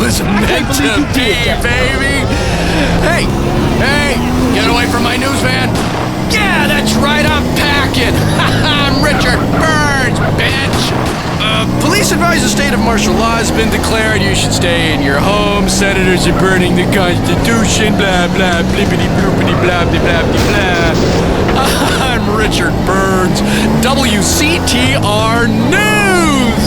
was meant to be, baby. Hey, get away from my news van. Yeah, that's right, I'm packing. I'm Richard Burns, bitch. Police advise a state of martial law has been declared. You should stay in your home. Senators are burning the Constitution. Blah, blah, blippity, bloopity, blah, blah, blah, blah. I'm Richard Burns, WCTR News.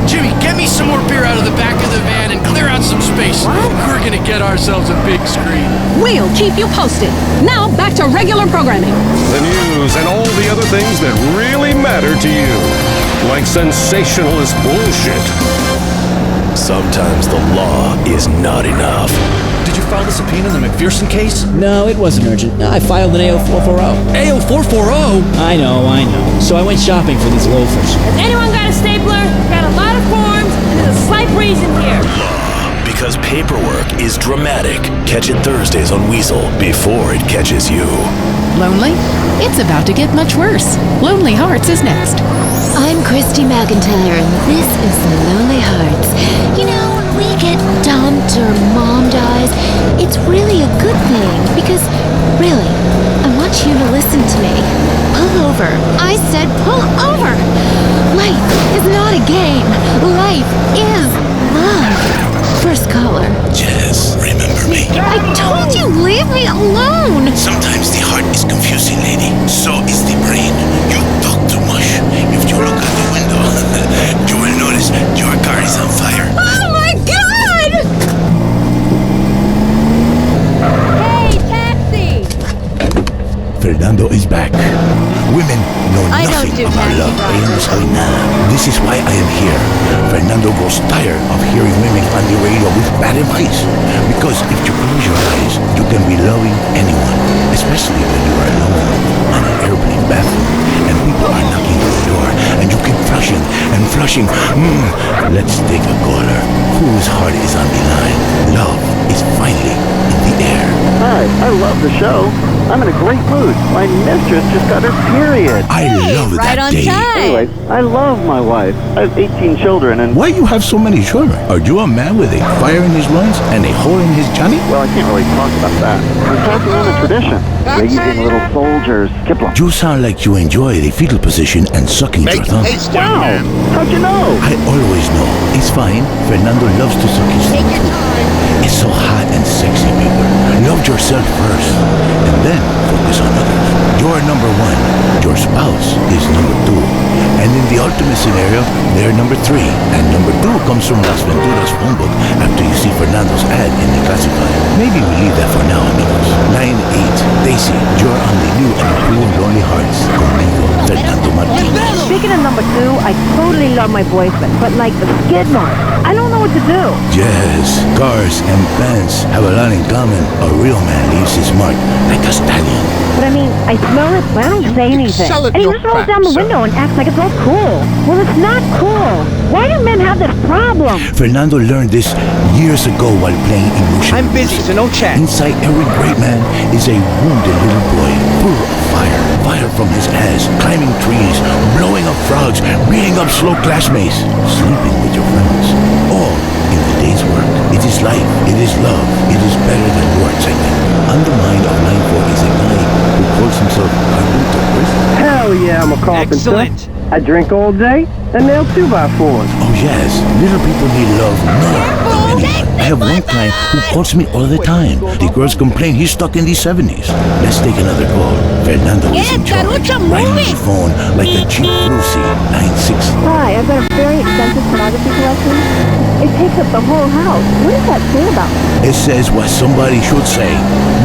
Jimmy, get me some more beer out of the back of the van and clear out some space. What? We're gonna get ourselves a big screen. We'll keep you posted. Now, back to regular programming. The news and all the other things that really matter to you. Like sensationalist bullshit. Sometimes the law is not enough. Did you file the subpoena in the McPherson case? No, it wasn't urgent. I filed an AO440. AO440? I know. So I went shopping for these loafers. Has anyone got a stapler? Got a lot of forms, and there's a slight breeze in here. Because paperwork is dramatic. Catch it Thursdays on Weasel before it catches you. Lonely? It's about to get much worse. Lonely Hearts is next. I'm Christy McIntyre, and this is The Lonely Hearts. You know, when we get dumped or mom dies, it's really a good thing, because, really, I want you to listen to me. Pull over. I said pull over! Life is not a game. Life is love. First caller. Jess, remember me? I told you, leave me alone! Sometimes the heart is confusing, lady. So is the brain. You talk too much. If you look out the window, you will notice your car is on fire. Oh my God! Hey, taxi! Fernando is back. Women know I don't nothing do about taxi love. drivers. Ellos no saben nada. This is why I am here. Fernando grows tired of hearing women on the radio with bad advice. Because if you close your eyes, you can be loving anyone, especially when you are alone on an airplane bathroom and people are knocking on the door and you keep flushing and flushing. Let's take a caller whose heart is on the line. Love is finally in the air. Hi, I love the show. I'm in a great mood. My mistress just got her period. I love right that on day. time. Anyway, I love my wife. I have 18 children and... Why you have so many children? Are you a man with a fire in his loins and a hole in his Johnny? Well, I can't really talk about that. I'm passing on a tradition. Raising little soldiers. Kipling. You sound like you enjoy the fetal position and sucking your thumb. Wow! How'd you know? I always know. It's fine. Fernando loves to suck his thumb too. It's so hot and sexy, people. Love yourself first, and then focus on others. You're number one. Your spouse is number two. And in the ultimate scenario, they're number three. And number two comes from Las Venturas phone book after you see Fernando's ad in the classified. Maybe we leave that for now, amigos. 9-8. Daisy, you're on the new and improved Lonely Hearts. Conmigo, Fernando Martinez. Speaking of number two, I totally love my boyfriend, but like the skid mark, I don't know what to do. Yes, cars and pants have a lot in common. A real man leaves his mark like a stallion. But I mean, I smell it, but I don't say anything. And he just rolls down the window and acts like it's all cool. Well, it's not cool. Why do men have this problem? Fernando learned this years ago while playing illusion. I'm busy, so no chat. Inside every great man is a wounded little boy, full of fire. Fire from his ass, climbing trees, blowing up frogs, beating up slow classmates, sleeping with your friends. All in the day's work. It is life. It is love. It is better than words, I think. On the mind of 9-4 is a guy who calls himself Carlito. Hell yeah, I'm a carpenter. Excellent. I drink all day and nail 2x4s. Oh yes, little people need love more than anyone. I have one client who calls me all the time. The girls complain he's stuck in the 70s. Let's take another call. Fernando is in charge. Right on the phone like a cheap Lucy. 9-6. Hi, I've got a very expensive pornography collection. It takes up the whole house. What does that say about me? It says what somebody should say.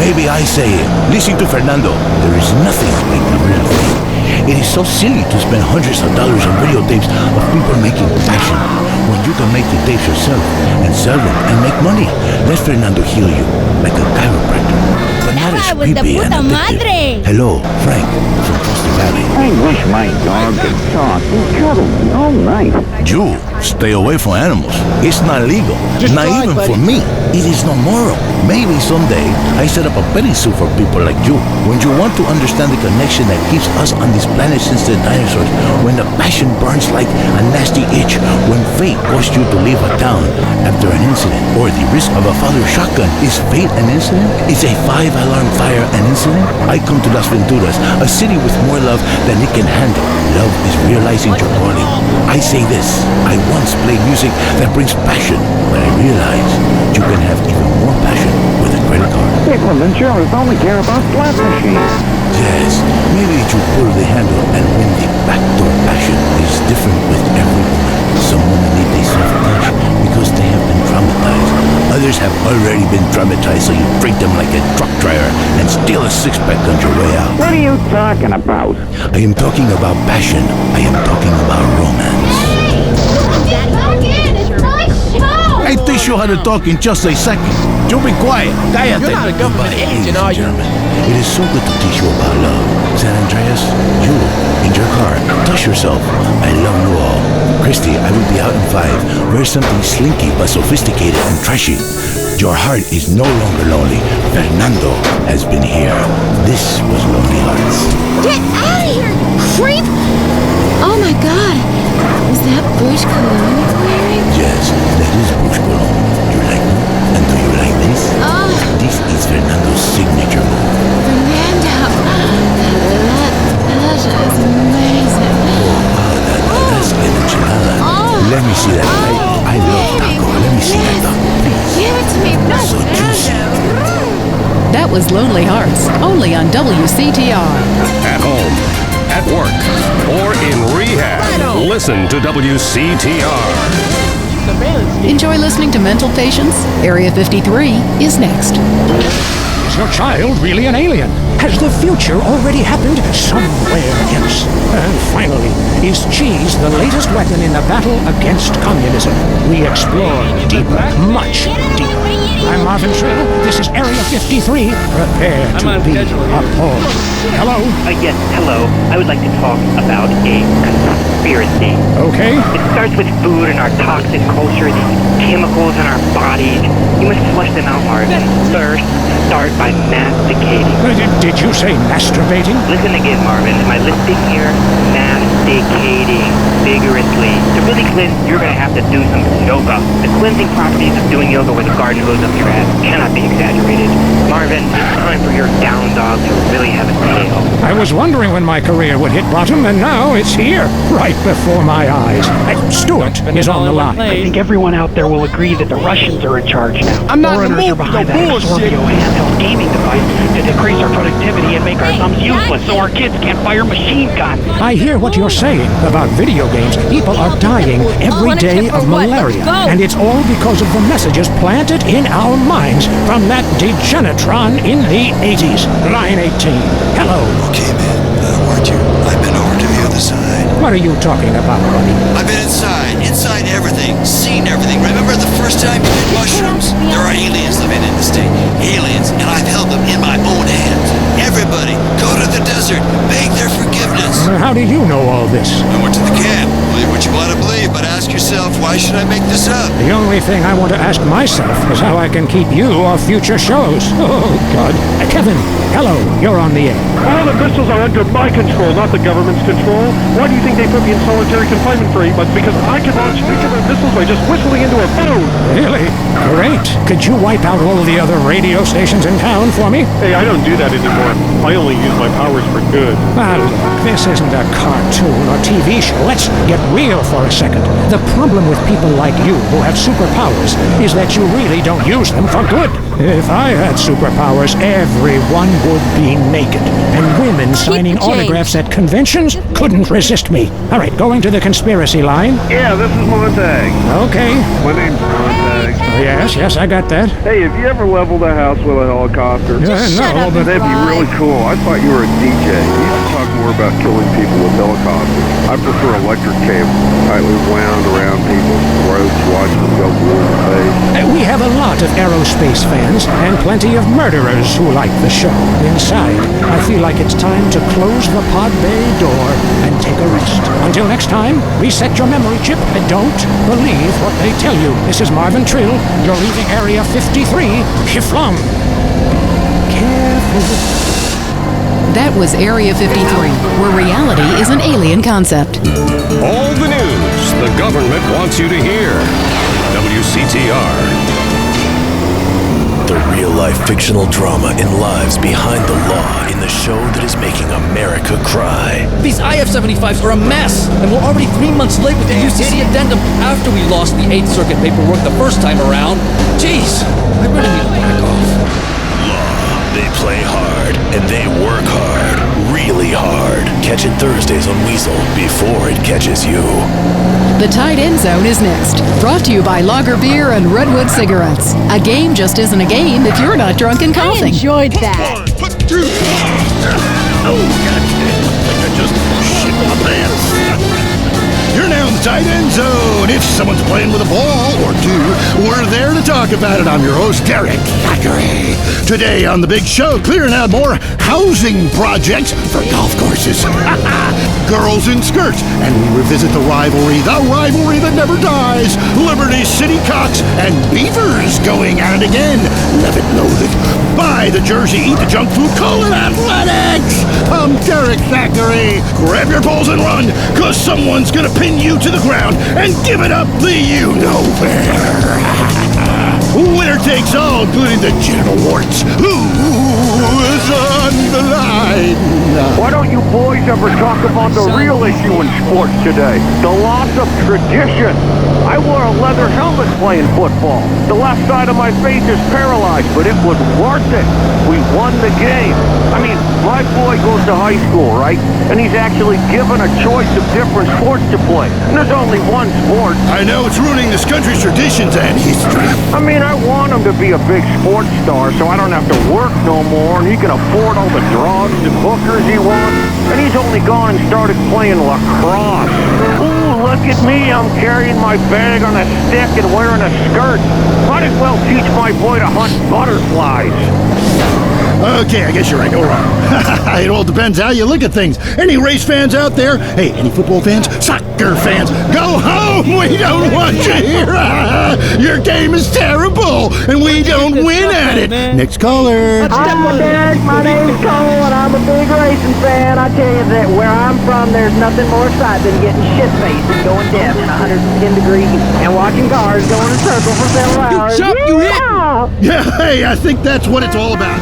Maybe I say it. Listen to Fernando. There is nothing like the real thing. It is so silly to spend hundreds of dollars on videotapes of people making passion when you can make the tapes yourself and sell them and make money. Let Fernando heal you like a chiropractor. But You're not as creepy and addictive. Hello, Frank from Foster Valley. I wish my dog could talk and cuddle me all night. You stay away from animals. It's not legal. Just Not try, even buddy. for me. It is not moral. Maybe someday I set up a petting zoo for people like you. When you want to understand the connection that keeps us on this planet since the dinosaurs, when the passion burns like a nasty itch, when fate forced you to leave a town after an incident, or the risk of a father's shotgun. Is fate an incident? Is a 5-alarm fire an incident? I come to Las Venturas, a city with more love than it can handle. Love is realizing your calling. I say this, I once played music that brings passion, but I realize you can have even more passion with a credit card. People in insurance only care about slot machines. Yes, maybe you pull the handle and win the backdoor passion. It is different with every woman. Some women need a soft touch because they have been traumatized. Others have already been traumatized, so you treat them like a truck driver and steal a six-pack on your way out. What are you talking about? I am talking about passion. I am talking about romance. I teach you how to talk in just a second. You be quiet. Cállate. You're not a government agent, are you? Gentlemen, it is so good to teach you about love. San Andreas, you, in your car, touch yourself. I love you all. Christy, I will be out in 5. Wear something slinky but sophisticated and trashy. Your heart is no longer lonely. Fernando has been here. This was Lonely Hearts. Get out of here, creep! Oh my god. Is that Bush cologne you're wearing? Yes, that is Bush Cologne. You like me? And do you like this? Oh, This is Fernando's signature move. Fernando. That is amazing. That's an enchilada. Oh. Let me see that. I love taco. Let me see that taco, please. Give it to me, So juicy. That was Lonely Hearts, only on WCTR. At home, at work, or in rehab. Listen to WCTR. Enjoy listening to Mental Patients? Area 53 is next. Is your child really an alien? Has the future already happened somewhere else? And finally, is cheese the latest weapon in the battle against communism? We explore deeper, much deeper. I'm Marvin Shrill. This is Area 53. Prepare to be appalled. Hello? Yes, hello. I would like to talk about a conspiracy. Okay. It starts with food and our toxic culture, these chemicals in our bodies. You must flush them out, Marvin. First, start by masticating. Did you say masturbating? Listen again, Marvin. Am I listening here? Masticating vigorously. To really cleanse, you're going to have to do some yoga. The cleansing properties of doing yoga with a garden hose up your ass cannot be exaggerated. Marvin, it's time for your down dog to really have a tail. I was wondering when my career would hit bottom, and now it's here, right before my eyes. Stuart is on the line. I think everyone out there will agree that the Russians are in charge now. I'm not in the Foreigners are mood for behind no that bullshit. Scorpio handheld gaming device to decrease our productivity and make our thumbs useless so our kids can't fire machine guns. I hear what you're saying about video games. People are dying every day of malaria. And it's all because of the messages planted in our minds from that degenitron in the 80s. Line 18. Hello. Okay, man. Weren't you? I've been over to the other side. What are you talking about, buddy? I've been inside everything, seen everything. Remember the first time you did mushrooms? There are aliens living in the state. Aliens, and I've held them in my own hands. Everybody, go to the desert, beg their forgiveness. How do you know all this? I went to the camp. Believe what you want to believe, but ask yourself, why should I make this up? The only thing I want to ask myself is how I can keep you off future shows. Oh, God. Kevin, hello. You're on the air. All the missiles are under my control, not the government's control. Why do you think they put me in solitary confinement for 8 months? Because I can launch nuclear missiles by just whistling into a phone. Really? Great. Could you wipe out all the other radio stations in town for me? Hey, I don't do that anymore. I only use my powers for good. Ah, look, this isn't a cartoon or TV show. Let's get real for a second. The problem with people like you who have superpowers is that you really don't use them for good. If I had superpowers, everyone would be naked. And women signing autographs at conventions couldn't resist me. All right, going to the conspiracy line. Yeah, this is Montag. Okay. My name's Montag. Yes, I got that. Hey, have you ever leveled a house with a helicopter? No, but that'd be really cool. I thought you were a DJ. You used to talk more about killing people with helicopters. I prefer electric cable, tightly wound around people's throats, watching them go blue in the face. We have a lot of aerospace fans and plenty of murderers who like the show. Inside, I feel like it's time to close the pod bay door and take a rest. Until next time, reset your memory chip and don't believe what they tell you. This is Marvin Trill. You're leaving Area 53. Shiflum. Careful. That was Area 53, where reality is an alien concept. All the news the government wants you to hear. WCTR. The real-life fictional drama in lives behind the law in the show that is making America cry. These IF-75s are a mess, and we're already 3 months late with the UCC addendum after we lost the 8th Circuit paperwork the first time around. Jeez, I really need to back off. They play hard, and they work hard, really hard. Catch it Thursdays on Weasel before it catches you. The Tight End Zone is next. Brought to you by Lager Beer and Redwood Cigarettes. A game just isn't a game if you're not drunk and coughing. I enjoyed that. Oh, goddamn. I think I just shit my pants. You're now in the tight end zone. If someone's playing with a ball or two, we're there to talk about it. I'm your host, Derek Thackeray. Today on The Big Show, clearing out more housing projects for golf courses. Girls in skirts. And we revisit the rivalry that never dies. Liberty City Cocks and Beavers going at it again. Love it, loathe it. Buy the jersey, eat the junk food, call it athletics. I'm Derek Thackeray. Grab your balls and run, cause someone's gonna pin you to the ground and give it up the you-know-where. Winner takes all, including the genital warts. Who is on the line? Why don't you boys ever talk about the real issue in sports today? The loss of tradition. I wore a leather helmet playing football. The left side of my face is paralyzed, but it was worth it. We won the game. I mean, my boy goes to high school, right? And he's actually given a choice of different sports to play. And there's only one sport. I know it's ruining this country's traditions and history. I mean, I want him to be a big sports star so I don't have to work no more and he can afford all the drugs and hookers he wants. And he's only gone and started playing lacrosse. Ooh, look at me. I'm carrying my bag on a stick and wearing a skirt. Might as well teach my boy to hunt butterflies. Okay, I guess you're right. No wrong. It all depends how you look at things. Any race fans out there? Hey, any football fans? Soccer fans? Go home! We don't want you here! Your game is terrible, and we don't win at it. Next caller. Hi, Derek. My name's Cole, and I'm a big racing fan. I tell you that where I'm from, there's nothing more exciting than getting shit-faced and going deaf in 110 degrees and watching cars go in a circle for several hours. You hit! Yeah, hey, I think that's what it's all about.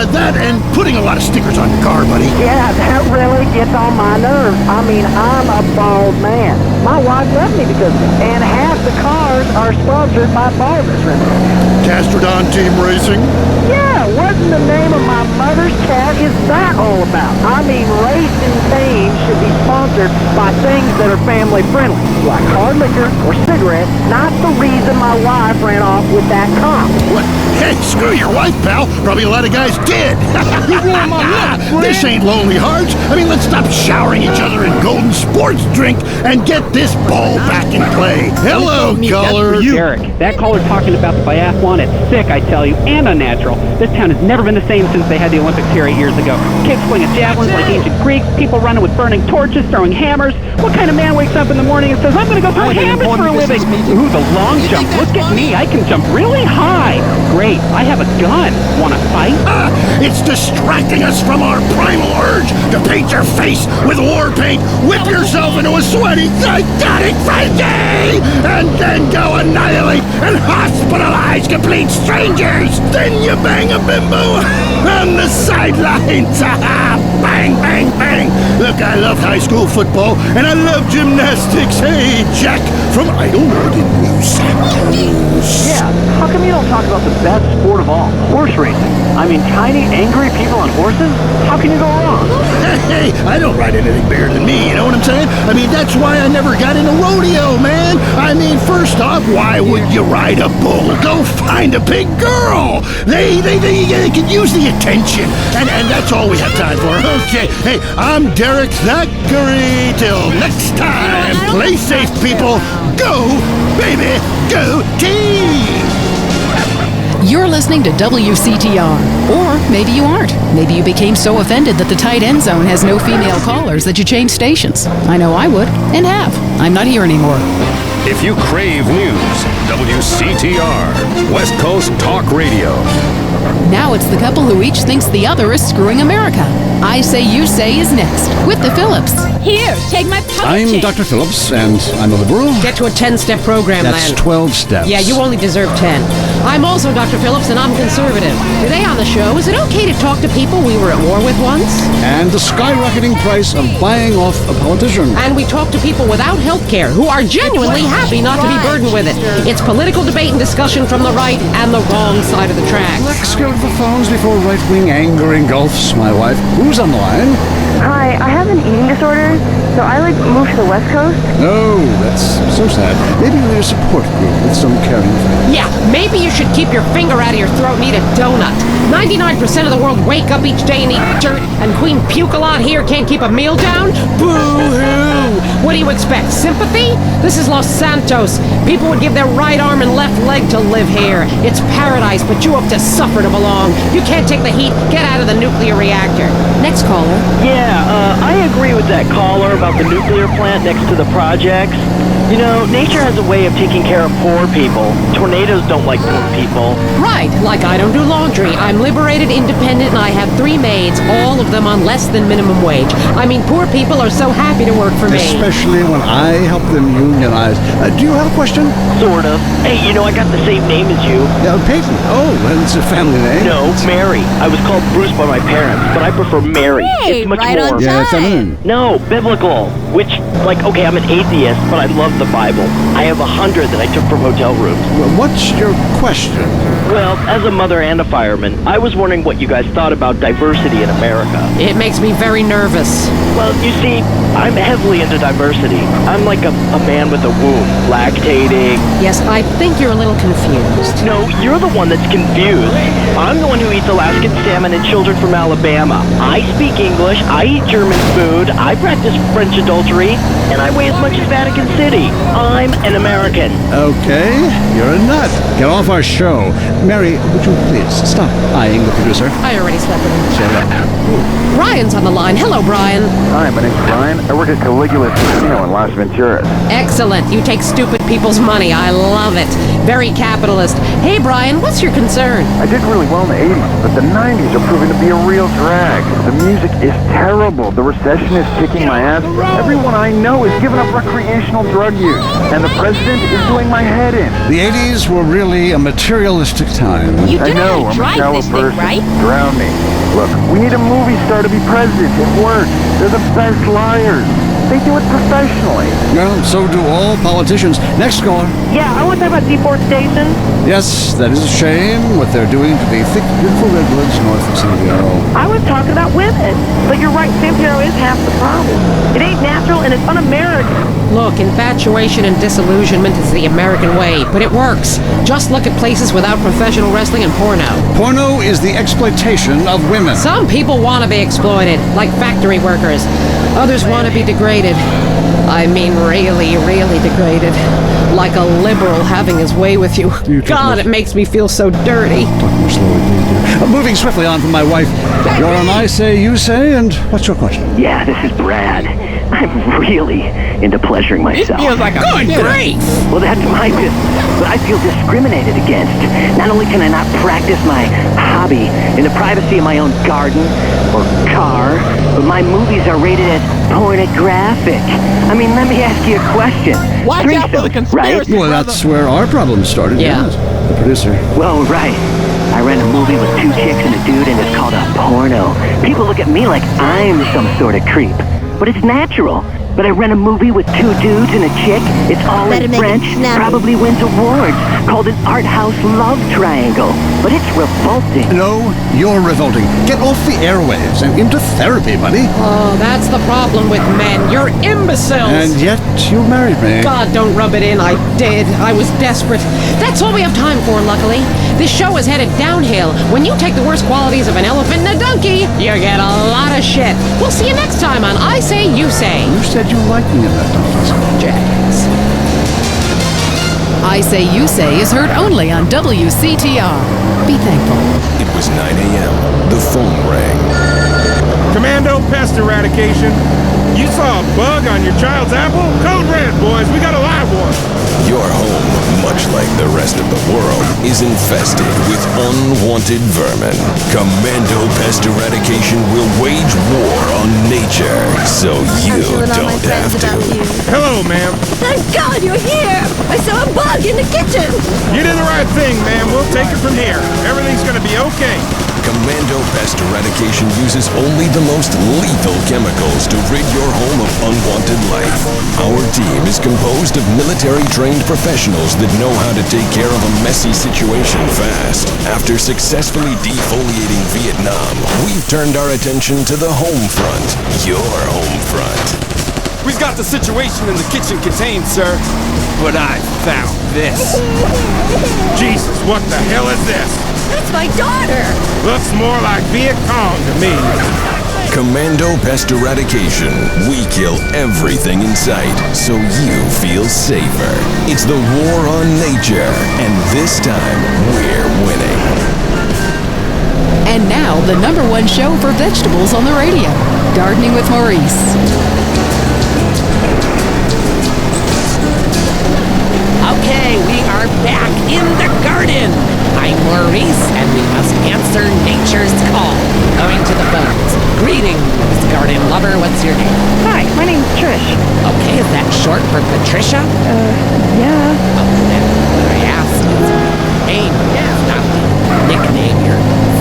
That and putting a lot of stickers on your car, buddy. Yeah, that really gets on my nerves. I mean, I'm a bald man. My wife loves me because of it. And half the cars are sponsored by baldness remedies. Castrodon Team Racing? Yeah, wasn't the name of my mother's cat is that all about? I mean, racing teams should be sponsored by things that are family friendly, like hard liquor or cigarettes, not the reason my wife ran off with that cop. What? Hey, screw your wife, pal. Probably a lot of guys did. This ain't Lonely Hearts. I mean, let's stop showering each other in golden sports drink and get this ball back in play. Hello, caller. Derek, that caller talking about the biathlon, it's sick, I tell you, and unnatural. This town has never been the same since they had the Olympics here 8 years ago. Kids swinging javelins like ancient Greeks, people running with burning torches, throwing hammers. What kind of man wakes up in the morning and says, I'm going to go throw hammers for a living? Ooh, the long jump. Look at me. I can jump really high. Great. I have a gun. Want to fight? It's distracting us from our primal urge to paint your face with war paint, whip yourself into a sweaty, psychotic frenzy, and then go annihilate and hospitalize complete strangers. Then you bang a bimbo on the sidelines. Bang, bang, bang. Look, I loved high school football, and I love gymnastics. Hey, Jack, from Idlewood in New Santos. Yeah, how come you don't talk about the best sport of all, horse racing? I mean, tiny, angry people on horses? How can you go wrong? Hey, I don't ride anything bigger than me, you know what I'm saying? I mean, that's why I never got into rodeo, man. I mean, first off, why would you ride a bull? Go find a big girl. They can use the attention, and that's all we have time for. Okay, hey, I'm Derek Zachary. Till next time, play safe, people. Go, baby, go team! You're listening to WCTR. Or maybe you aren't. Maybe you became so offended that the tight end zone has no female callers that you changed stations. I know I would, and have. I'm not here anymore. If you crave news, WCTR, West Coast Talk Radio. Now it's the couple who each thinks the other is screwing America. I Say You Say is next, with the Phillips. Here, take my pocket I'm change. Dr. Phillips, and I'm a liberal. Get to a 10-step program, That's Len. 12 steps. Yeah, you only deserve 10. I'm also Dr. Phillips, and I'm conservative. Today on the show, is it okay to talk to people we were at war with once? And the skyrocketing price of buying off a politician. And we talk to people without health care who are genuinely happy not to be burdened with it. It's political debate and discussion from the right and the wrong side of the tracks. Let's go to the phones before right-wing anger engulfs my wife. Who's on the line? Hi, I have an eating disorder, so I moved to the West Coast. No, that's so sad. Maybe you need a support group with some caring friends. Yeah, maybe you should keep your finger out of your throat and eat a donut. 99% of the world wake up each day and eat dirt, and Queen Puke-a-Lot here can't keep a meal down? Boo-hoo! What do you expect, sympathy? This is Los Santos. People would give their right arm and left leg to live here. It's paradise, but you have to suffer to belong. You can't take the heat. Get out of the nuclear reactor. Next caller. Yeah, I agree with that caller about the nuclear plant next to the projects. You know, nature has a way of taking care of poor people. Tornadoes don't like poor people. Right, like I don't do laundry. I'm liberated, independent, and I have 3 maids, all of them on less than minimum wage. I mean, poor people are so happy to work for me. Especially when I help them unionize. Do you have a question? Sort of. Hey, you know, I got the same name as you. Peyton. Oh, it's a family name. No, Mary. I was called Bruce by my parents, but I prefer Mary. Hey, it's much right more. on Yeah, time. feminine. No, biblical. Which, like, okay, I'm an atheist, but I love the Bible. I have 100 that I took from hotel rooms. What's your question? Well, as a mother and a fireman, I was wondering what you guys thought about diversity in America. It makes me very nervous. Well, you see, I'm heavily into diversity. I'm like a man with a womb, lactating. Yes, I think you're a little confused. No, you're the one that's confused. I'm the one who eats Alaskan salmon and children from Alabama. I speak English, I eat German food, I practice French adultery, and I weigh as much as Vatican City. I'm an American. Okay, you're a nut. Get off our show. Mary, would you please stop eyeing the producer? I already slept with him. Shut up. Brian's on the line. Hello, Brian. Hi, my name's Brian. I work at Caligula's Casino in Las Venturas. Excellent. You take stupid people's money. I love it. Very capitalist. Hey, Brian, what's your concern? I did really well in the 80s, but the 90s are proving to be a real drag. The music is terrible. The recession is kicking my ass. Everyone I know is giving up recreational drug use, and the president is doing my head in. The 80s were really a materialistic time. You I do know know, how to I'm a drive shallow this thing, person. right? Drown me. Look, we need a movie star to be president. It works. They're the best liars. They do it professionally. Well, so do all politicians. Next caller. Yeah, I want to talk about deforestation. Yes, that is a shame, what they're doing to the thick, beautiful redwoods north of San Diego. I was talking about women. But you're right, San Diego is half the problem. It ain't natural and it's un-American. Look, infatuation and disillusionment is the American way, but it works. Just look at places without professional wrestling and porno. Porno is the exploitation of women. Some people want to be exploited, like factory workers. Others want to be degraded. I mean, really, really degraded. Like a liberal having his way with you. God, it makes me feel so dirty. Talk more slowly, please, dear. Moving swiftly on from my wife. You're on I Say, You Say, and what's your question? Yeah, this is Brad. I'm really into pleasuring myself. Feels like a good grief. Well, that's my business, but I feel discriminated against. Not only can I not practice my hobby in the privacy of my own garden or car, but my movies are rated as pornographic. I mean, let me ask you a question. Watch out for the conspiracy, Well, that's where our problem started. Yeah. Yes. The producer. Well, right. I ran a movie with 2 chicks and a dude, and it's called a porno. People look at me like I'm some sort of creep. But it's natural. But I rent a movie with 2 dudes and a chick. It's all Better in make it French. snappy. Probably wins awards. Called an art house love triangle. But it's revolting. No, you're revolting. Get off the airwaves and into therapy, buddy. Oh, that's the problem with men. You're imbeciles. And yet you married me. God, don't rub it in. I did. I was desperate. That's all we have time for, luckily. This show is headed downhill. When you take the worst qualities of an elephant and a donkey, you get a lot of shit. We'll see you next time on I Say, You Say. You said you liked me in that donkeys. Jackass. I Say You Say is heard only on WCTR. Be thankful. It was 9 a.m. The phone rang. Commando pest eradication. You saw a bug on your child's apple? Code red, boys. We got a live one. Your home, much like the rest of the world, is infested with unwanted vermin. Commando Pest Eradication will wage war on nature, so you don't have to. Hello, ma'am. Thank God you're here! I saw a bug in the kitchen! You did the right thing, ma'am. We'll take it from here. Everything's gonna be okay. Commando Pest Eradication uses only the most lethal chemicals to rid your home of unwanted life. Our team is composed of military-trained professionals that know how to take care of a messy situation fast. After successfully defoliating Vietnam, we've turned our attention to the home front, your home front. We've got the situation in the kitchen contained, sir. But I found this. Jesus, what the hell is this? That's my daughter! Looks more like Viet Cong to me. Commando Pest Eradication. We kill everything in sight, so you feel safer. It's the war on nature, and this time, we're winning. And now, the #1 show for vegetables on the radio, Gardening with Maurice. Okay, we are back in the garden. I'm Maurice, and we must answer nature's call. Going to the phones. Greetings, garden lover. What's your name? Hi, my name's Trish. Okay, is that short for Patricia? Yeah. Oh, then what I asked is name, not the nickname your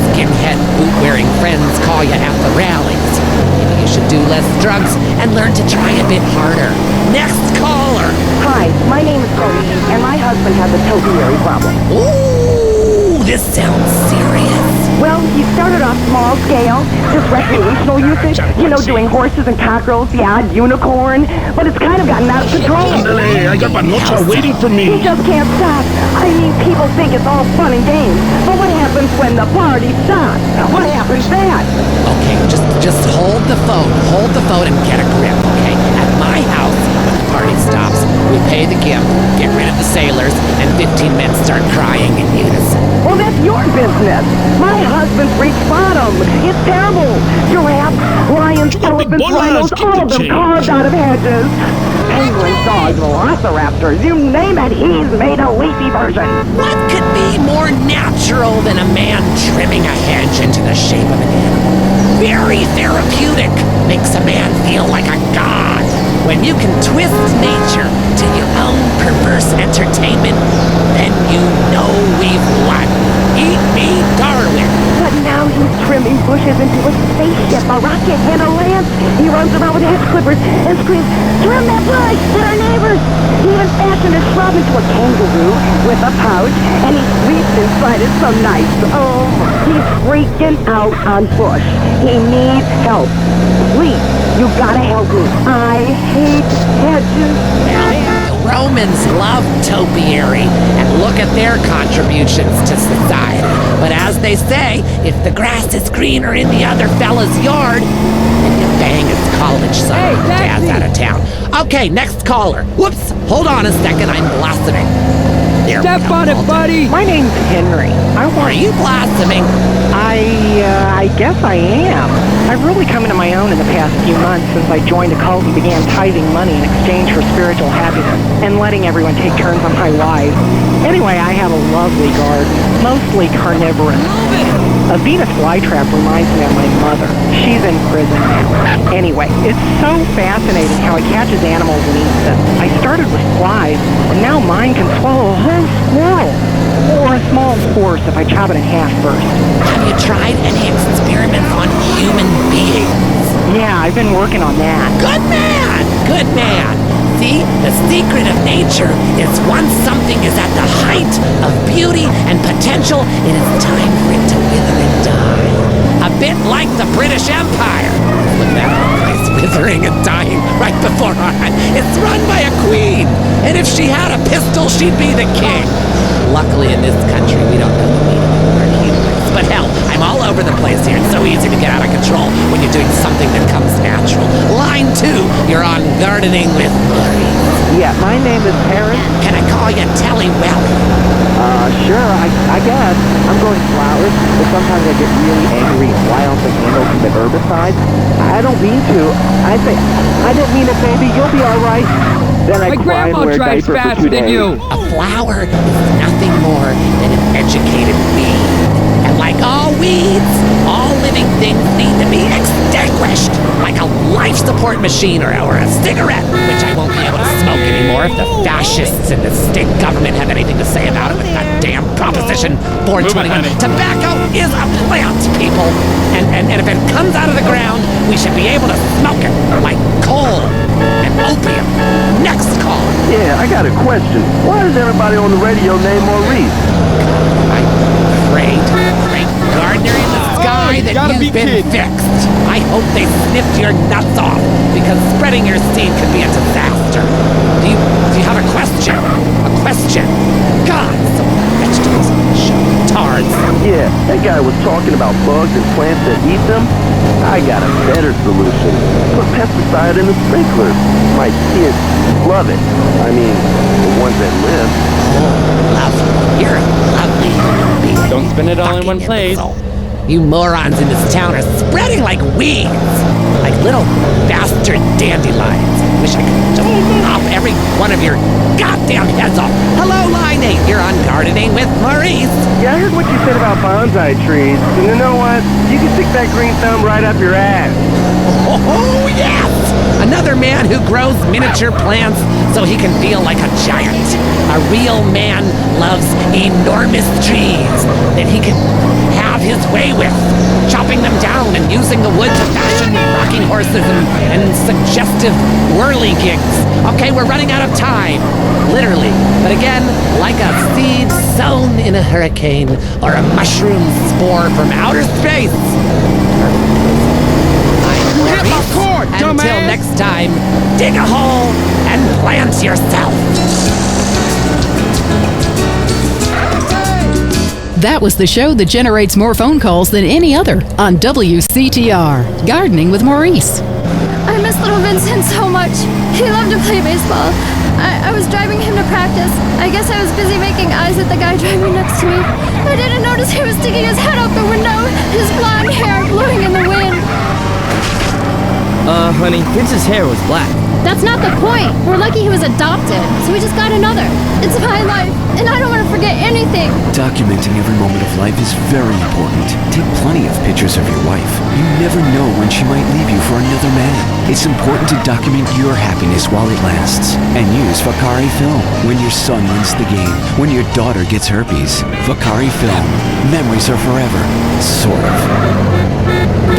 skinhead boot-wearing friends call you at the rallies. Maybe you should do less drugs and learn to try a bit harder. Next caller. Hi, my name is Cody, and my husband has a topiary problem. Ooh, this sounds serious. Well, he started off small scale, just recreational usage, doing horses and cockerels, unicorn, but it's kind of gotten out of control. I got my notes waiting for me. He just can't stop. I mean, people think it's all fun and games, but what happens when the party stops? What happens then? Okay, just hold the phone and get a grip, okay? At my house, when the party stops, we pay the gift, get rid of the sailors, and 15 men start crying in unison. Well, that's your business. My husband's reached bottom. It's terrible. Giraffes, lions, elephants, rhinos, all of them carved out of hedges. Penguins, dogs, velociraptors, you name it, he's made a leafy version. What could be more natural than a man trimming a hedge into the shape of an animal? Very therapeutic. Makes a man feel like a god. When you can twist nature to your own perverse entertainment, then you know we've won. Eat me, Darwin. But now he's trimming bushes into a spaceship, a rocket, and a lance. He runs around with hedge clippers and screams, "Trim that bush! They're our neighbors!" He even fashioned a shrub into a kangaroo with a pouch, and he sleeps inside it so nice. Oh, he's freaking out on Bush. He needs help. Please, you gotta help me. I hate hedges. The Romans loved topiary, and look at their contributions to society. But as they say, if the grass is greener in the other fella's yard, then you bang his college son or dad's out of town. Okay, next caller. Whoops, hold on a second, I'm blossoming. There Step on it, buddy. My name's Henry. Are you blossoming? I guess I am. I've really come into my own in the past few months since I joined a cult and began tithing money in exchange for spiritual happiness and letting everyone take turns on my wives. Anyway, I have a lovely garden, mostly carnivorous. A Venus flytrap reminds me of my mother. She's in prison now. Anyway, it's so fascinating how it catches animals and eats them. I started with flies, and now mine can swallow a whole squirrel. Or a small horse if I chop it in half first. Have you tried any experiments on human beings? Yeah, I've been working on that. Good man! on, good man. See, the secret of nature is once something is at the height of beauty and potential, it is time for it to wither and die. A bit like the British Empire. Look at that place withering and dying right before our eyes. It's run by a queen, and if she had a pistol, she'd be the king. Luckily, in this country, we don't know the meaning of the word humorous. But hell, I'm all over the place here. It's so easy to get out of control when you're doing something that comes natural. Line 2, you're on Gardening with Maurice. Yeah, my name is Terrence. Can I call you Telly Welly? Sure, I guess. I'm growing flowers, but sometimes I get really angry and fly off the handle from the herbicide. I don't mean to. I didn't mean it, baby. You'll be all right. Then I cry and wear a diaper for 2 days. A flower is nothing more than an educated weed. And like all weeds, all living things need to be extinguished. Like a life support machine or a cigarette, which I won't be able to smoke anymore if the fascists and the state government have anything to say about it with that damn Proposition 421. Tobacco is a plant, people. And if it comes out of the ground, we should be able to smoke it like coal and opium. Next call. Yeah, I got a question. Why is everybody on the radio named Maurice? I'm afraid, great gardener in the sky, that you've been fixed. I hope they snipped your nuts off, because spreading your seed could be a disaster. Do you have a question? A question? God, so many vegetables on the show. Tards. Yeah, that guy was talking about bugs and plants that eat them. I got a better solution. Put pesticide in the sprinklers. My kids love it. I mean, the ones that live. Oh, lovely. You're a lovely human being. Don't spend it all in one place. You morons in this town are spreading like weeds. Like little bastard dandelions. I wish I could just lop every one of your goddamn heads off. Hello, Line 8. You're on Gardening with Maurice. Yeah, I heard what you said about bonsai trees. And you know what? You can stick that green thumb right up your ass. Oh, yes! Another man who grows miniature plants so he can feel like a giant. A real man loves enormous trees that he can have his way with, chopping them down and using the wood to fashion rocking horses and suggestive whirligigs. Okay, we're running out of time. Literally. But again, like a seed sown in a hurricane or a mushroom spore from outer space. Until next time, dig a hole and plant yourself. That was the show that generates more phone calls than any other on WCTR. Gardening with Maurice. I miss little Vincent so much. He loved to play baseball. I was driving him to practice. I guess I was busy making eyes at the guy driving next to me. I didn't notice he was sticking his head out the window, his blonde hair blowing in the wind. Honey, Vince's hair was black. That's not the point. We're lucky he was adopted, so we just got another. It's my life, and I don't want to forget anything. Documenting every moment of life is very important. Take plenty of pictures of your wife. You never know when she might leave you for another man. It's important to document your happiness while it lasts. And use Vakari Film. When your son wins the game, when your daughter gets herpes. Vakari Film. Memories are forever. Sort of.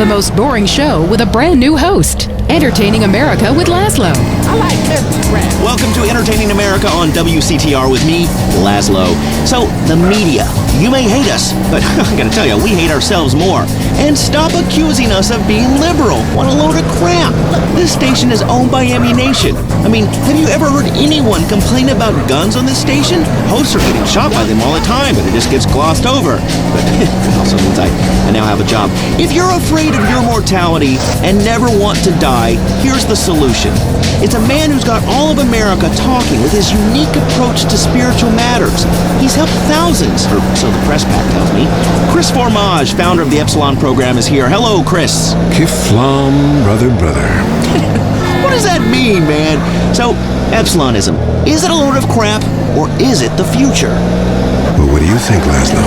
The most boring show with a brand new host. Entertaining America with Laszlo. I like this bread. Welcome to Entertaining America on WCTR with me, Laszlo. So, the media. You may hate us, but I gotta tell you, we hate ourselves more. And stop accusing us of being liberal. What a load of crap. This station is owned by Ammunition. I mean, have you ever heard anyone complain about guns on this station? Hosts are getting shot by them all the time, but it just gets glossed over. But it also means I now have a job. If you're afraid of your mortality and never want to die, here's the solution. It's a man who's got all of America talking with his unique approach to spiritual matters. He's helped thousands, or so the press pack tells me. Chris Formage, founder of the Epsilon program, is here. Hello, Chris. Kiflam, brother. What does that mean, man? So, Epsilonism, is it a load of crap, or is it the future? Well, what do you think, Laszlo?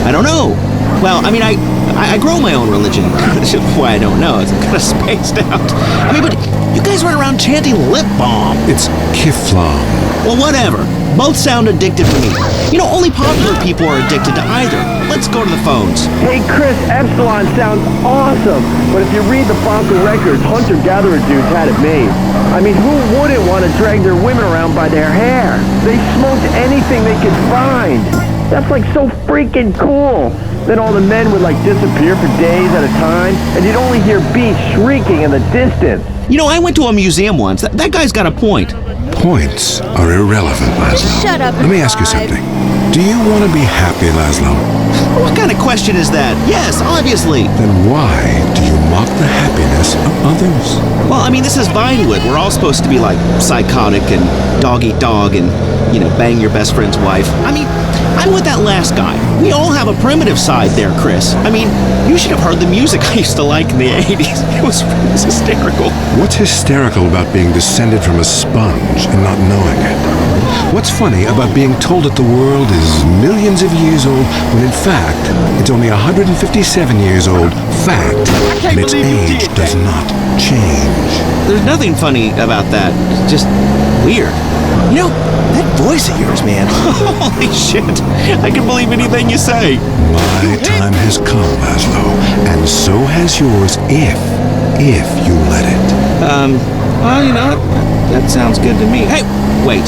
I don't know. Well, I mean, I I grow my own religion. That's just why I don't know. It's kind of spaced out. I mean, but you guys run around chanting lip balm. It's Kiflam. Well, whatever. Both sound addictive to me. You know, only popular people are addicted to either. Let's go to the phones. Hey, Chris, Epsilon sounds awesome. But if you read the fossil records, hunter-gatherer dudes had it made. I mean, who wouldn't want to drag their women around by their hair? They smoked anything they could find. That's like so freaking cool. Then all the men would like disappear for days at a time, and you'd only hear beasts shrieking in the distance. You know, I went to a museum once. That guy's got a point. Points are irrelevant, Laszlo. Shut up. Let me ask you something. Do you want to be happy, Laszlo? What kind of question is that? Yes, obviously. Then why do you mock the happiness of others? Well, I mean, this is Vinewood. We're all supposed to be like psychotic and dog eat dog and, you know, bang your best friend's wife. I mean, I'm with that last guy. We all have a primitive side there, Chris. I mean, you should have heard the music I used to like in the 80s. It was hysterical. What's hysterical about being descended from a sponge and not knowing it? What's funny about being told that the world is millions of years old when in fact it's only 157 years old, fact, and its age does not change? There's nothing funny about that. It's just weird. You know, that voice of yours, man. Holy shit. I can believe anything you say. My time has come, Laszlo, and so has yours if you let it. Well, you know, that sounds good to me. Hey, wait.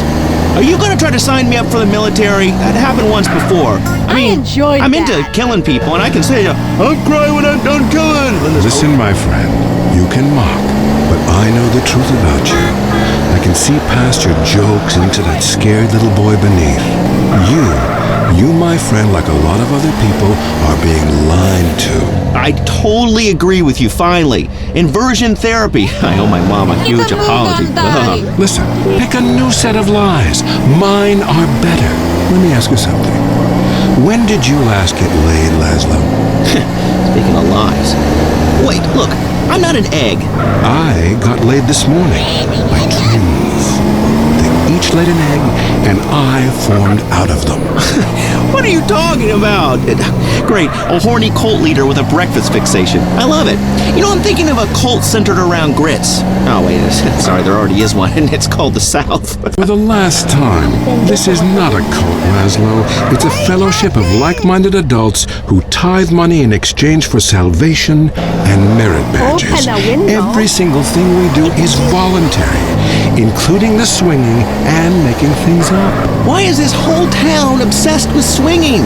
Are you gonna try to sign me up for the military? That happened once before. I mean, I'm into killing people, and I can say, I'll cry when I'm done killing. Listen, my friend, you can mock, but I know the truth about you. I can see past your jokes into that scared little boy beneath. You, my friend, like a lot of other people, are being lied to. I totally agree with you, finally. Inversion therapy. I owe my mom a huge apology. Listen, pick a new set of lies. Mine are better. Let me ask you something. When did you last get laid, Laszlo? Speaking of lies. Wait, look, I'm not an egg. I got laid this morning by twins. They each laid an egg, and I formed out of them. What are you talking about? Great, a horny cult leader with a breakfast fixation. I love it. You know, I'm thinking of a cult centered around grits. Oh, wait, sorry, there already is one, and it's called the South. For the last time, this is not a cult, Laszlo. It's a fellowship of like-minded adults who tithe money in exchange for salvation and merit badges. Every single thing we do is voluntary, including the swinging and making things up. Why is this whole town obsessed with swinging?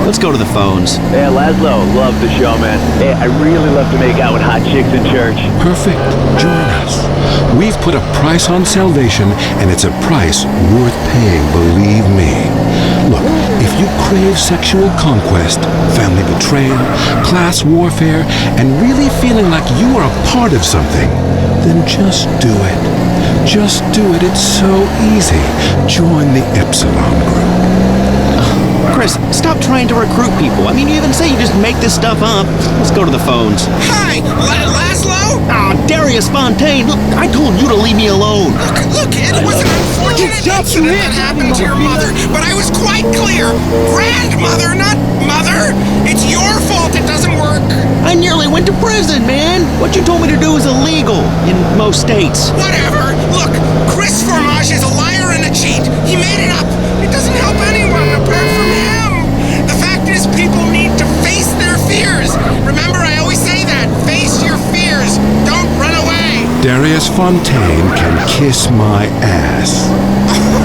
Let's go to the phones. Yeah, Laszlo, love the show, man. Hey, I really love to make out with hot chicks in church. Perfect. Join us. We've put a price on salvation, and it's a price worth paying, believe me. Look, if you crave sexual conquest, family betrayal, class warfare, and really feeling like you are a part of something, then just do it. Just do it. It's so easy. Join the Epsilon group. Chris, stop trying to recruit people. I mean, you even say you just make this stuff up. Let's go to the phones. Hi, Laszlo? Darius Fontaine, look, I told you to leave me alone. Look, it was an unfortunate incident that happened to your mother, but I was quite clear. Grandmother, not mother. It's your fault it doesn't work. I nearly went to prison, man. What you told me to do is illegal in most states. Whatever. Look, Chris Formage is a liar and a cheat. He made it up. It doesn't help anyone apart from him. The fact is, people need to face their fears. Remember, I always say that. Face your fears. Don't run away. Darius Fontaine can kiss my ass.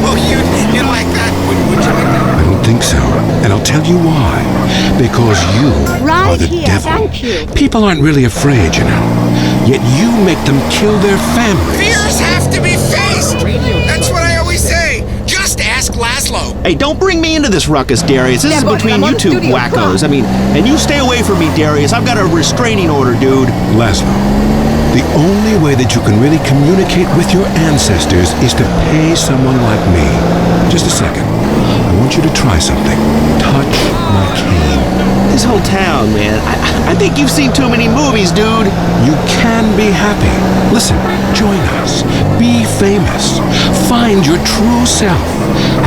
Oh, you'd like that? Would you like that? I don't think so. And I'll tell you why. Because you are the devil. People aren't really afraid, you know. Yet you make them kill their families. Fears have to be faced. That's what I always say. Just ask Laszlo. Hey, don't bring me into this ruckus, Darius. This is between you two wackos. I mean, and you stay away from me, Darius. I've got a restraining order, dude. Laszlo, the only way that you can really communicate with your ancestors is to pay someone like me. Just a second. I want you to try something. Touch my cane. This whole town, man. I think you've seen too many movies, dude. You can be happy. Listen, join us. Be famous. Find your true self.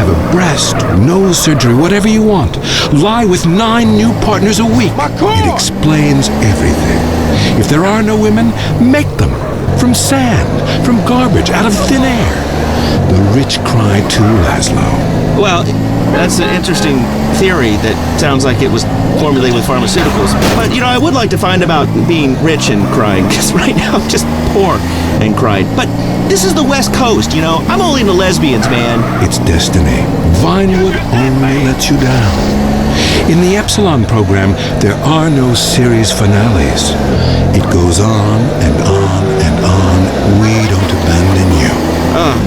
Have a breast, nose surgery, whatever you want. Lie with 9 new partners a week. It explains everything. If there are no women, make them. From sand, from garbage, out of thin air. The rich cry too, Laszlo. Well, that's an interesting theory that sounds like it was formulated with pharmaceuticals. But, I would like to find about being rich and crying, because right now I'm just poor and crying. But this is the West Coast, I'm only into lesbians, man. It's destiny. Vinewood only lets you down. In the Epsilon program, there are no series finales. It goes on and on and on. We don't abandon you.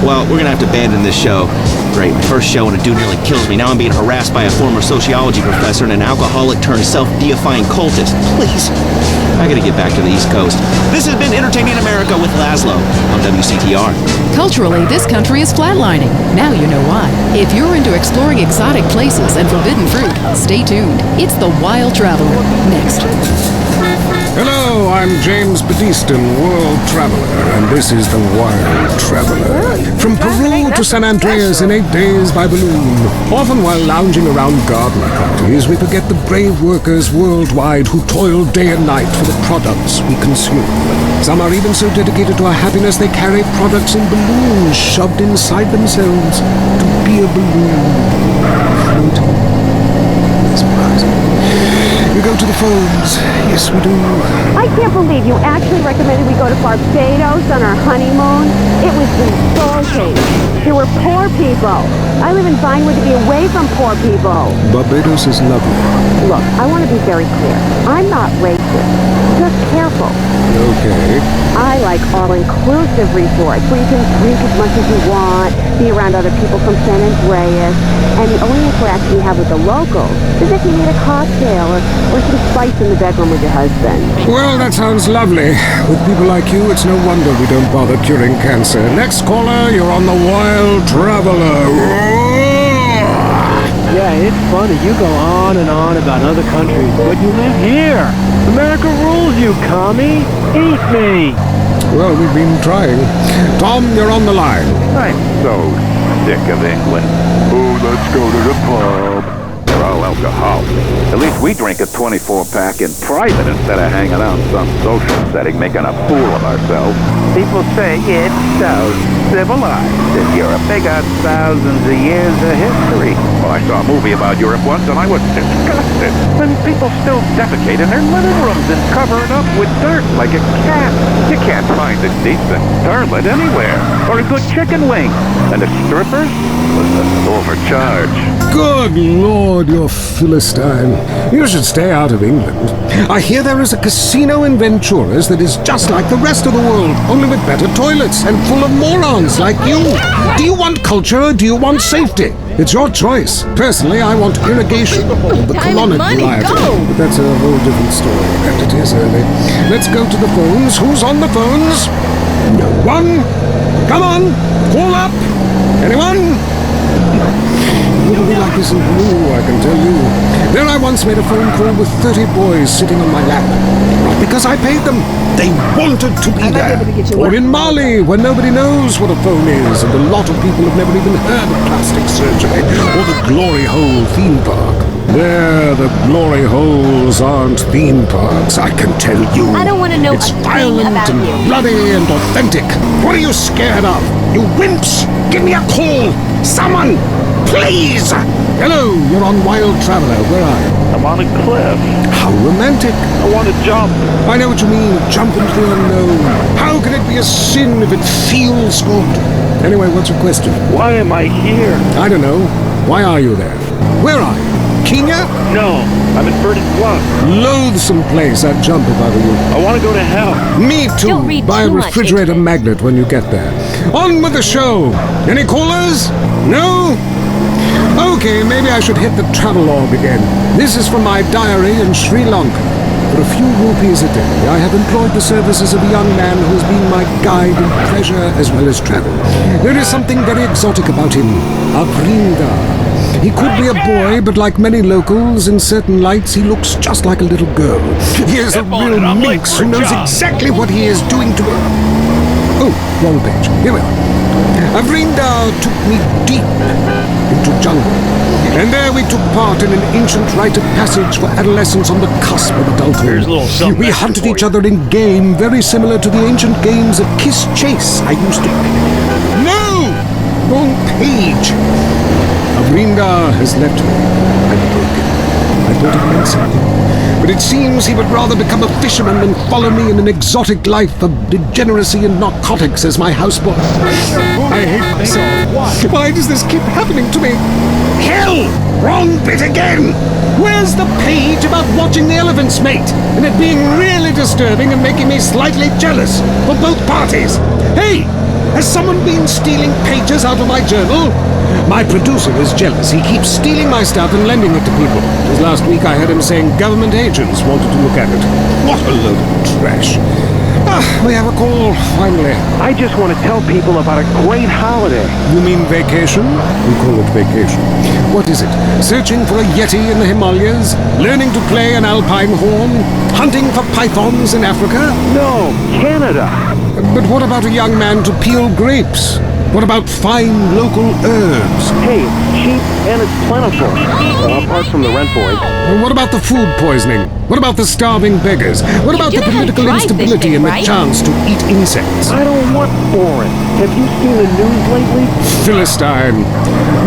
Well, we're gonna have to abandon this show. Great, my first show and a dude nearly kills me. Now I'm being harassed by a former sociology professor and an alcoholic turned self-deifying cultist. Please, I gotta get back to the East Coast. This has been Entertaining America with Laszlo on WCTR. Culturally, this country is flatlining. Now you know why. If you're into exploring exotic places and forbidden fruit, stay tuned. It's The Wild Traveler. Next. Hello, I'm James Pedestrian, world traveler, and this is The Wild Traveler. From Peru to San Andreas in 8 days by balloon. Often while lounging around garden parties, we forget the brave workers worldwide who toil day and night for the products we consume. Some are even so dedicated to our happiness they carry products in balloons shoved inside themselves to be a balloon. Floating. Mesmerizing. We go to the phones. Yes, we do. I can't believe you actually recommended we go to Barbados on our honeymoon. It was insulting. There were poor people. I live in Vinewood to be away from poor people. Barbados is lovely. Look, I want to be very clear. I'm not racist. Just careful. Okay. I like all-inclusive resorts where you can drink as much as you want, be around other people from San Andreas, and the only interaction you have with the locals is if you need a cocktail or some spice in the bedroom with your husband. Well, that sounds lovely. With people like you, it's no wonder we don't bother curing cancer. Next caller, you're on The Wild Traveler. Yeah, it's funny. You go on and on about other countries, but you live here. America rules, you commie. Eat me. Well, we've been trying. Tom, you're on the line. I'm so sick of England. Oh, let's go to the pub. They're all alcoholics. At least we drink a 24-pack in private instead of hanging out in some social setting making a fool of ourselves. People say it's so civilized in Europe. They got thousands of years of history. Well, I saw a movie about Europe once and I was disgusted. And people still defecate in their living rooms and cover it up with dirt like a cat. You can't find a decent toilet anywhere. Or a good chicken wing. And the strippers? Overcharge. Good Lord, you're Philistine. You should stay out of England. I hear there is a casino in Ventura's that is just like the rest of the world, only with better toilets and full of morons like you. Do you want culture or do you want safety? It's your choice. Personally, I want irrigation of the colonic variety. But that's a whole different story, and it is early. Let's go to the phones. Who's on the phones? No one? Come on, call up. Anyone? It wouldn't be like this in Peru, I can tell you. There I once made a phone call with 30 boys sitting on my lap. Not because I paid them. They wanted to be there. Or in Mali, where nobody knows what a phone is, and a lot of people have never even heard of plastic surgery, or the Glory Hole theme park. There, the glory holes aren't theme parks, I can tell you. I don't want to know it's a thing violent about and you. bloody and authentic. What are you scared of? You wimps! Give me a call! Someone! Please! Hello, you're on Wild Traveler. Where are you? I'm on a cliff. How romantic. I want to jump. I know what you mean. Jump into the unknown. How can it be a sin if it feels good? Anyway, what's your question? Why am I here? I don't know. Why are you there? Where are you? Kenya? No, I'm in Verdant Bluff. Loathsome place. I'd jump if I were you. I want to go to hell. Me too. Buy a refrigerator magnet when you get there. On with the show. Any callers? No? Okay, maybe I should hit the travelogue again. This is from my diary in Sri Lanka. For a few rupees a day, I have employed the services of a young man who has been my guide in pleasure as well as travel. There is something very exotic about him. A brinda. He could be a boy, but like many locals, in certain lights, he looks just like a little girl. He is a real minx who knows exactly what he is doing to her. Oh, wrong page. Here we are. A Avrinda took me deep into jungle. And there we took part in an ancient rite of passage for adolescents on the cusp of adulthood. We hunted each other in game very similar to the ancient games of Kiss Chase I used to play. No! Wrong page. Avrinda has left me. I'm broken. I thought it meant something. But it seems he would rather become a fisherman than follow me in an exotic life of degeneracy and narcotics as my houseboy. I hate myself. Why does this keep happening to me? Hell! Wrong bit again! Where's the page about watching the elephants mate and it being really disturbing and making me slightly jealous for both parties? Hey! Has someone been stealing pages out of my journal? My producer is jealous. He keeps stealing my stuff and lending it to people. Just last week I heard him saying government agents wanted to look at it. What a load of trash. We have a call, finally. I just want to tell people about a great holiday. You mean vacation? We call it vacation. What is it? Searching for a yeti in the Himalayas? Learning to play an alpine horn? Hunting for pythons in Africa? No, Canada. But what about a young man to peel grapes? What about fine local herbs? Hey, it's cheap and it's plentiful. Apart from the rent boys. What about the food poisoning? What about the starving beggars? What about the political instability and the chance to eat insects? I don't want foreign. Have you seen the news lately? Philistine.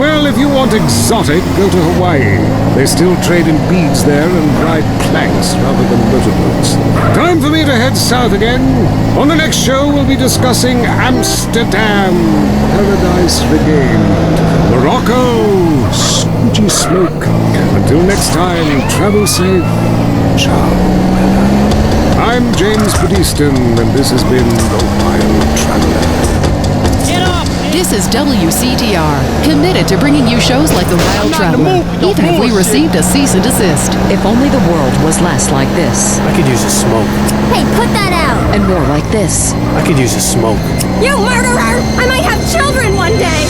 Well, if you want exotic, go to Hawaii. They still trade in beads there and ride planks rather than motorboats. Time for me to head south again. On the next show, we'll be discussing Amsterdam, Paradise Regained, Morocco, Squidgy Smoke. Until next time, travel safe. Ciao. I'm James Pedestin, and this has been The Wild Traveler. This is WCTR, committed to bringing you shows like The Wild Traveler, even if we received a cease and desist. If only the world was less like this. I could use a smoke. Hey, put that out! And more like this. I could use a smoke. You murderer! I might have children one day!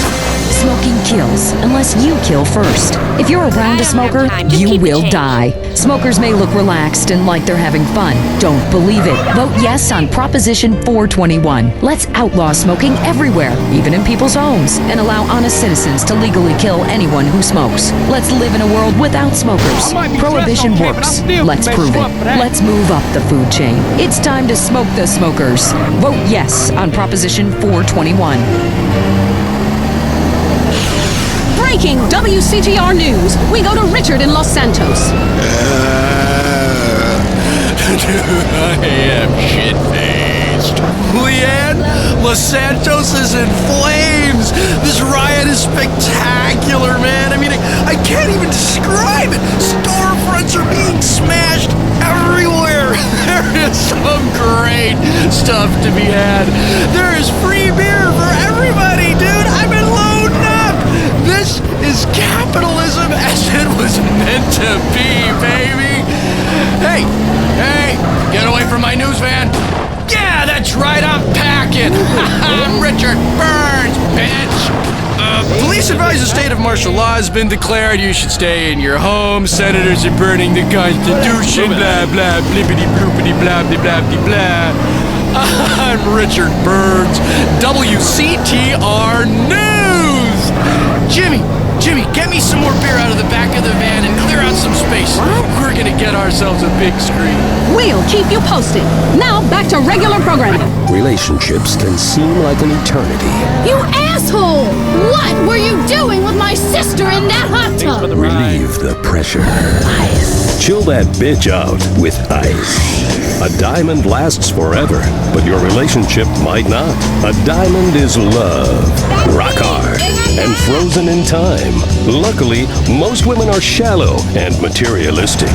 Smoking kills, unless you kill first. If you're around a smoker, you will die. Smokers may look relaxed and like they're having fun. Don't believe it. Vote yes on Proposition 421. Let's outlaw smoking everywhere, even in people's homes, and allow honest citizens to legally kill anyone who smokes. Let's live in a world without smokers. Prohibition works. Let's prove it. Let's move up the food chain. It's time to smoke the smokers. Vote yes on Proposition 421. Breaking WCTR news. We go to Richard in Los Santos. I am shit-faced. Leanne, Los Santos is in flames. This riot is spectacular, man. I mean, I can't even describe it. Storefronts are being smashed everywhere. There is some great stuff to be had. There is free beer for everybody, dude. I've been loading up. This is capitalism as it was meant to be, baby. Hey, get away from my news van. Yeah, that's right, I'm packing. I'm Richard Burns, bitch. Police advise a state of martial law has been declared. You should stay in your home. Senators are burning the Constitution. Blah, blah, blippity, bloopity, blah, blah, blah, blah. I'm Richard Burns, WCTR News. Jimmy, get me some more beer out of the back of the van and clear out some space. We're gonna get ourselves a big screen. We'll keep you posted. Now back to regular programming. Relationships can seem like an eternity. You asshole! What were you doing with my sister in that hot tub? Relieve the pressure. Ice. Chill that bitch out with ice. A diamond lasts forever, but your relationship might not. A diamond is love, rock hard, and frozen in time. Luckily, most women are shallow and materialistic.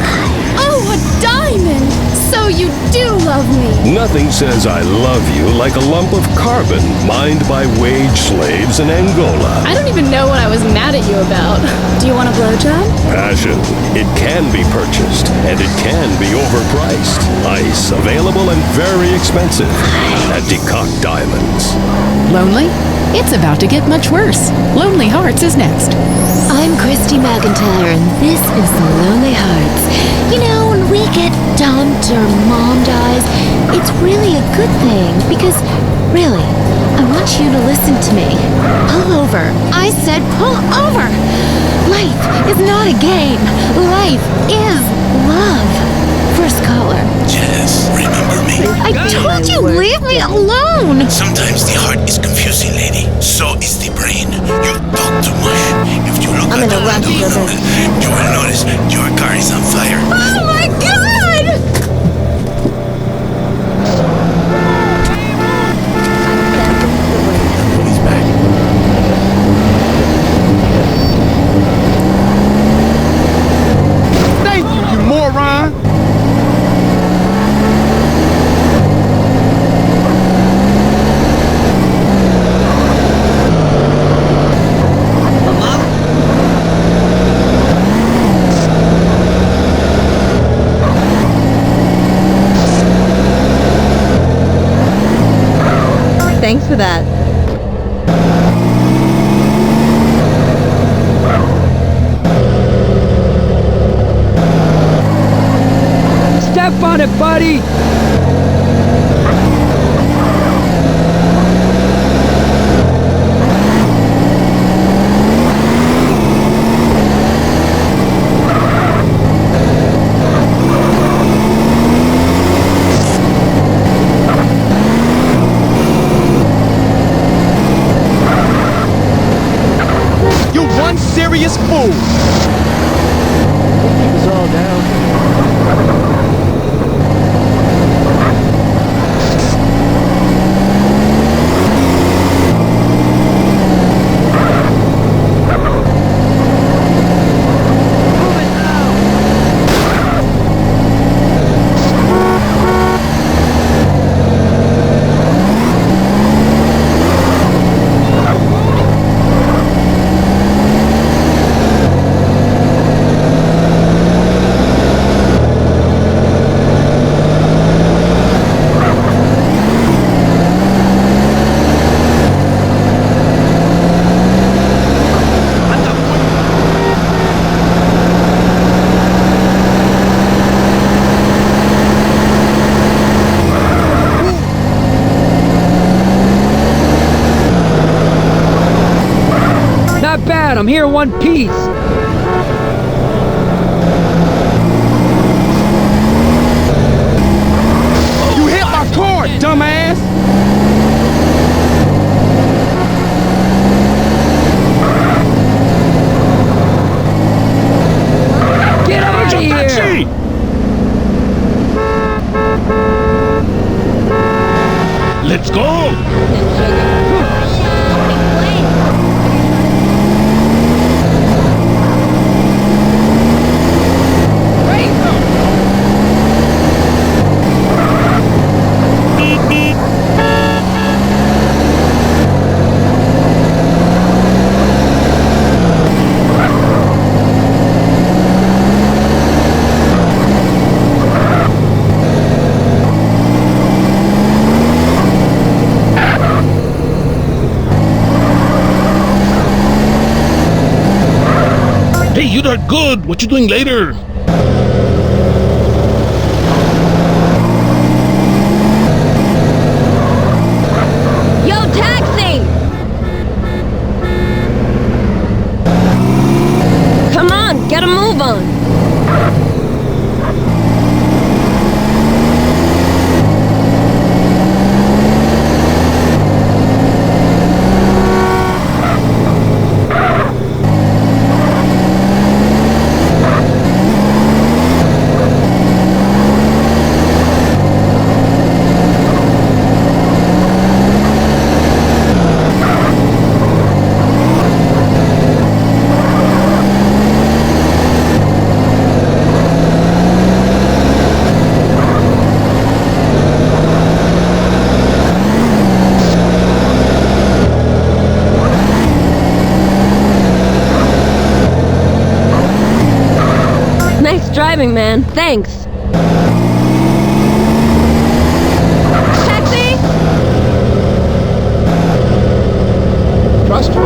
Oh, a diamond! So you do love me. Nothing says I love you like a lump of carbon mined by wage slaves in Angola. I don't even know what I was mad at you about. Do you want a blowjob? Passion. It can be purchased, and it can be overpriced. Ice, available and very expensive at Decock Diamonds. Lonely? It's about to get much worse. Lonely Hearts is next. I'm Christy McIntyre, and this is The Lonely Hearts. You know, when we get dumped or mom dies, it's really a good thing, because, really, I want you to listen to me. said pull over. Life is not a game. Life is love. First caller. Jess, remember me? I told you, leave me alone. Sometimes the heart is confusing, lady. So is the brain. You talk too much. If you look I'm at gonna the run to your window, you will notice your car is on fire. Oh my God! Thank you, you moron! Thanks for that. Step on it, buddy! You one serious fool! Keep us all down. Not bad, I'm here in one piece. You hit my car, dumbass! Get out of here! Taxi! Let's go! Hey, you did good. What you doing later? Yo, taxi! Come on, get a move on. Nice driving, man. Thanks. Taxi! Trust me.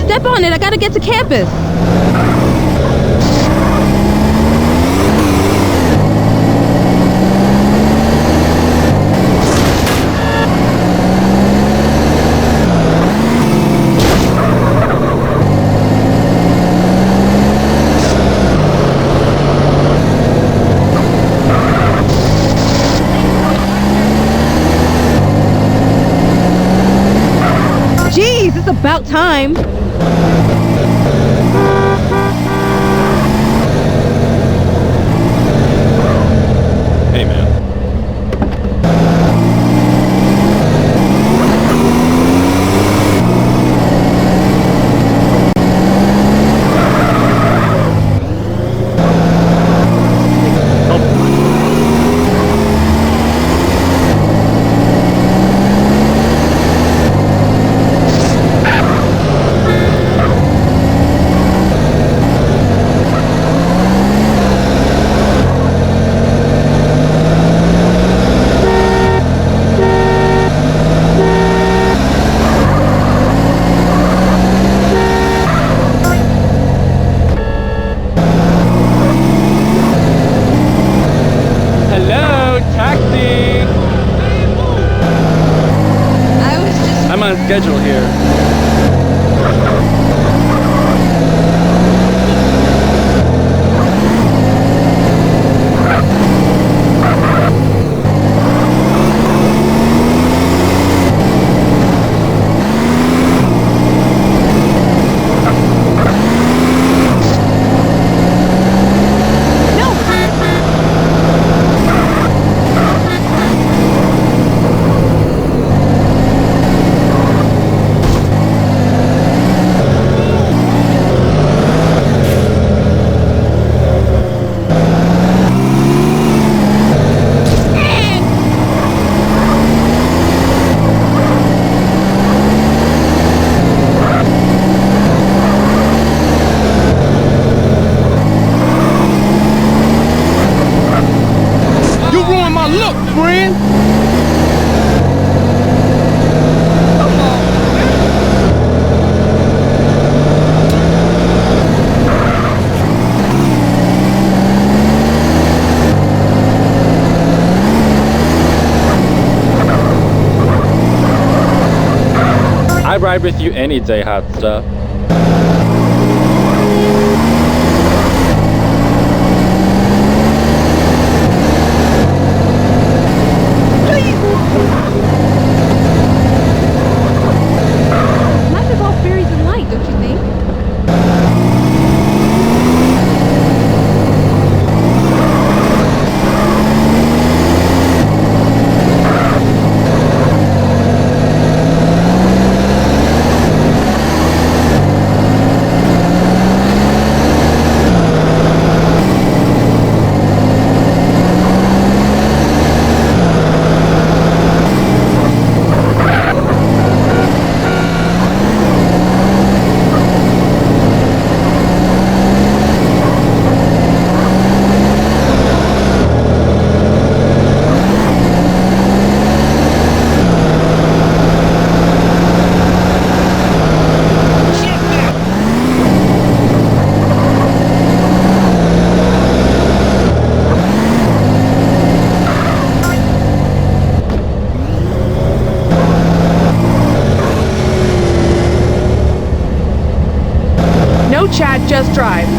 Step on it. I gotta get to campus. Jeez, it's about time. Hey, man. Schedule here. I ride with you any day, hot stuff. Life is all fairies and light, don't you think? No chat, just drive.